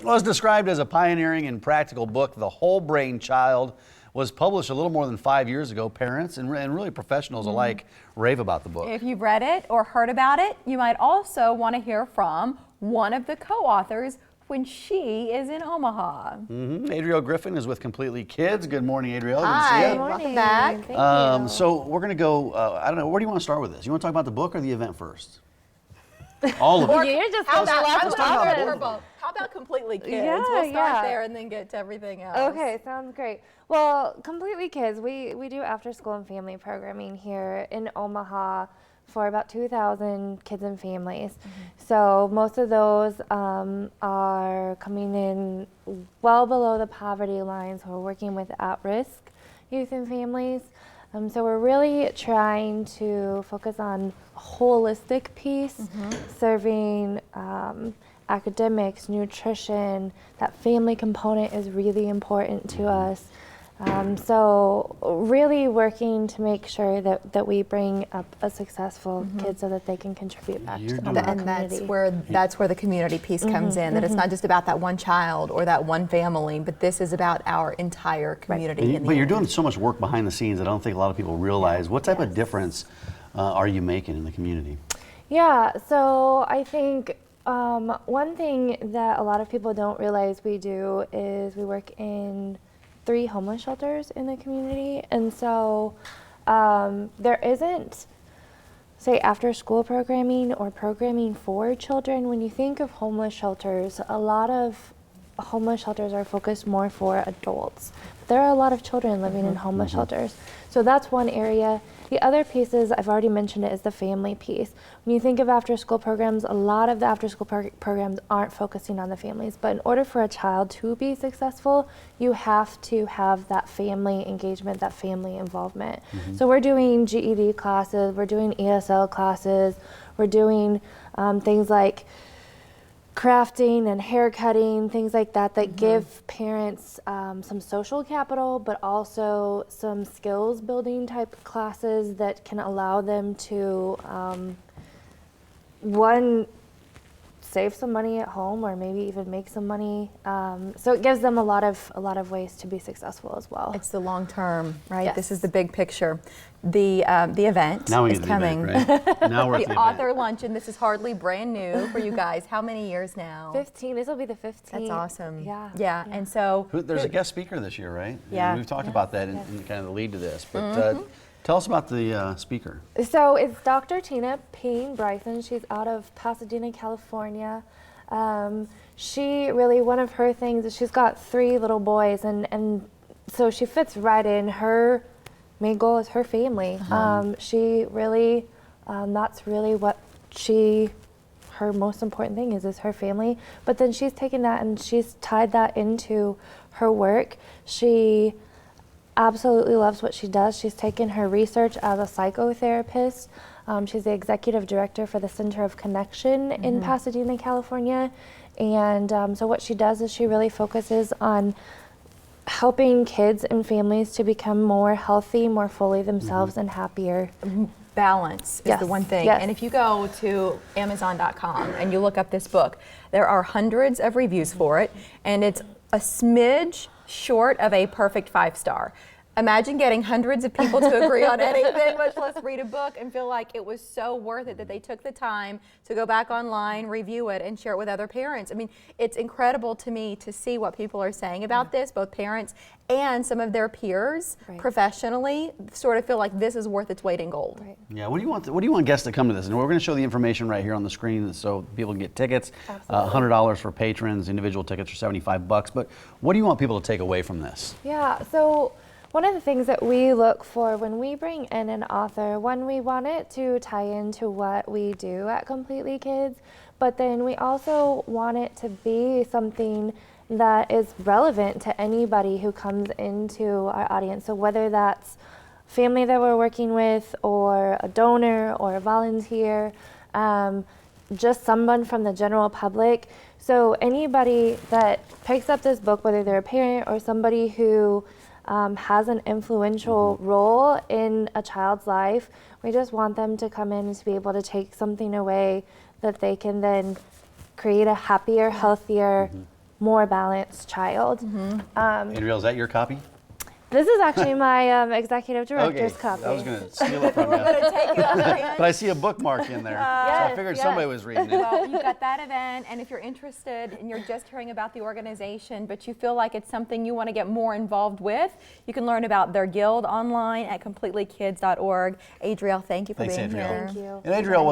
Well, it's described as a pioneering and practical book. The Whole Brain Child was published a little more than 5 years ago. Parents and really professionals alike rave about the book. If you've read it or heard about it, you might also want to hear from one of the co-authors when she is in Omaha. Adrielle Griffin is with Completely Kids. Good morning, Adrielle. Hi, Good to see you. welcome back. Thank you. So we're going to go, I don't know, where do you want to start with this? You want to talk about the book or the event first? All of it. You're just How going about Completely Kids? Yeah, We'll start yeah. there and then get to everything else. Okay, sounds great. Well, Completely Kids, we do after school and family programming here in Omaha for about 2,000 kids and families. So most of those are coming in well below the poverty line, so we're working with at-risk youth and families. So we're really trying to focus on a holistic piece, serving academics, nutrition. That family component is really important to us. So really working to make sure that we bring up a successful kid so that they can contribute back to the community. And that's where the community piece comes in, that it's not just about that one child or that one family, but this is about our entire community. But you're doing so much work behind the scenes that I don't think a lot of people realize. What type of difference are you making in the community? Yeah, so I think one thing that a lot of people don't realize we do is we work in 3 homeless shelters in the community, and so there isn't, say, after school programming or programming for children. When you think of homeless shelters, a lot of homeless shelters are focused more for adults. There are a lot of children living in homeless shelters, so that's one area. The other piece is, I've already mentioned it, is the family piece. When you think of after-school programs, a lot of the after-school programs aren't focusing on the families, but in order for a child to be successful, you have to have that family engagement, that family involvement. So we're doing GED classes, we're doing ESL classes, we're doing things like crafting and hair cutting, things like that, that give parents some social capital, but also some skills building type classes that can allow them to, one, save some money at home or maybe even make some money. So it gives them a lot of ways to be successful as well. It's the long term, right? Yes. This is the big picture. The event Now we is get to the coming. event, right? Now we're at The the author event. luncheon. This is hardly brand new for you guys. How many years now? 15, this will be the 15th. That's awesome. Yeah. And so There's a guest speaker this year, right? Yeah. And we've talked about that in kind of the lead to this, but tell us about the speaker. So it's Dr. Payne Bryson. She's out of Pasadena, California. She really, one of her things is she's got 3 little boys, and so she fits right in. Her main goal is her family. She really, that's really what her most important thing is her family. But then she's taken that and she's tied that into her work. She absolutely loves what she does. She's taken her research as a psychotherapist. She's the executive director for the Center of Connection in Pasadena, California. And so what she does is she really focuses on helping kids and families to become more healthy, more fully themselves, and happier. balance is the one thing. Yes. And if you go to Amazon.com and you look up this book, there are hundreds of reviews for it, and it's a smidge short of a perfect 5-star. Imagine getting hundreds of people to agree on anything, much less read a book, and feel like it was so worth it that they took the time to go back online, review it, and share it with other parents. I mean, it's incredible to me to see what people are saying about this, both parents and some of their peers professionally sort of feel like this is worth its weight in gold. Right. Yeah, what do you want guests to come to this? And we're going to show the information right here on the screen so people can get tickets. $100 for patrons, individual tickets are $75. But what do you want people to take away from this? Yeah, so one of the things that we look for when we bring in an author, one, we want it to tie into what we do at Completely Kids, but then we also want it to be something that is relevant to anybody who comes into our audience. So whether that's family that we're working with, or a donor, or a volunteer, just someone from the general public. So anybody that picks up this book, whether they're a parent or somebody who has an influential role in a child's life, we just want them to come in and to be able to take something away that they can then create a happier, healthier, more balanced child. Adriel, is that your copy? This is actually my executive director's Okay, copy. I was going to steal it from you. But I see a bookmark in there, so I Yes, figured yes. somebody was reading it. Well, you've got that event, and if you're interested and you're just hearing about the organization, but you feel like it's something you want to get more involved with, you can learn about their guild online at completelykids.org. Adriel, thank you for Thanks, being Adriel. here. Thank you. And Adriel was